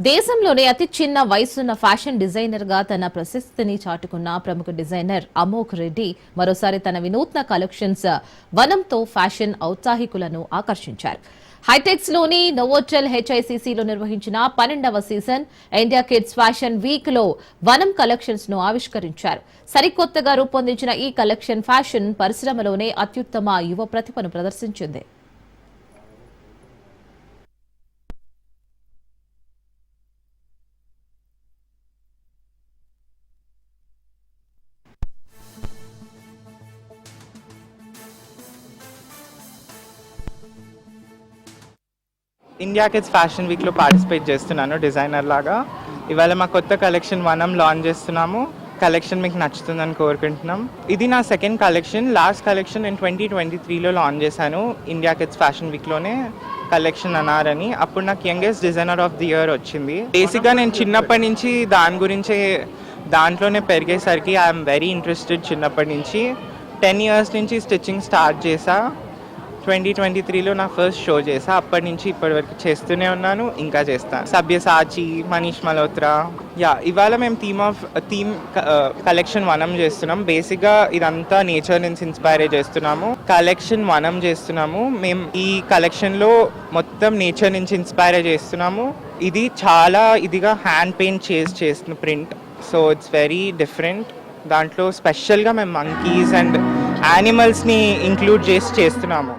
దేశంలోనే అతి చిన్న వయసున్న ఫ్యాషన్ డిజైనర్ గా తన ప్రశస్తిని చాటుకున్న ప్రముఖ డిజైనర్ అమోఘ్ రెడ్డి మరోసారి తన వినూత్న కలెక్షన్స్ వనంతో ఫ్యాషన్ ఔత్సాహికులను ఆకర్షించారు. హైటెక్స్ లోని నోవోటెల్ హెచ్ఐసిసిలో నిర్వహించిన 12వ season India kids fashion week లో వనం కలెక్షన్స్ ను ఆవిష్కరించారు. సరికొత్తగా రూపొందించిన ఈ కలెక్షన్ ఫ్యాషన్ పరిశ్రమలోనే అత్యుత్తమ యువ ప్రతిభను ప్రదర్శించింది. ఇండియా కిడ్స్ ఫ్యాషన్ వీక్లో పార్టిసిపేట్ చేస్తున్నాను డిజైనర్ లాగా. ఇవాళ మా కొత్త కలెక్షన్ వనం లాంచ్ చేస్తున్నాము. కలెక్షన్ మీకు నచ్చుతుందని కోరుకుంటున్నాం. ఇది నా సెకండ్ కలెక్షన్. లాస్ట్ కలెక్షన్ నేను 2023లో లాంచ్ చేశాను ఇండియా కిడ్స్ ఫ్యాషన్ వీక్లోనే. కలెక్షన్ అన్నారని అప్పుడు నాకు youngest designer of the year వచ్చింది. బేసిక్గా నేను చిన్నప్పటి నుంచి దాని గురించే దాంట్లోనే పెరిగేసరికి ఐఎమ్ వెరీ ఇంట్రెస్టెడ్. చిన్నప్పటి నుంచి 10 years నుంచి స్టిచ్చింగ్ స్టార్ట్ చేశా. 2023లో నా ఫస్ట్ షో చేసా. అప్పటి నుంచి ఇప్పటి వరకు చేస్తూనే ఉన్నాను, ఇంకా చేస్తాను. సభ్యసాచి, మనీష్ మల్హోత్రా. ఇవాళ మేము థీమ్ కలెక్షన్ వనం చేస్తున్నాం. బేసిక్గా ఇదంతా నేచర్ నుంచి ఇన్స్పైర్ చేస్తున్నాము. కలెక్షన్ వనం చేస్తున్నాము. మేము ఈ కలెక్షన్లో మొత్తం నేచర్ నుంచి ఇన్స్పైర్ చేస్తున్నాము. ఇది చాలా ఇదిగా హ్యాండ్ పెయింట్ చేస్తున్న print. So it's very different. దాంట్లో స్పెషల్గా మేము మంకీస్ అండ్ యానిమల్స్ని ఇంక్లూడ్ చేస్తున్నాము.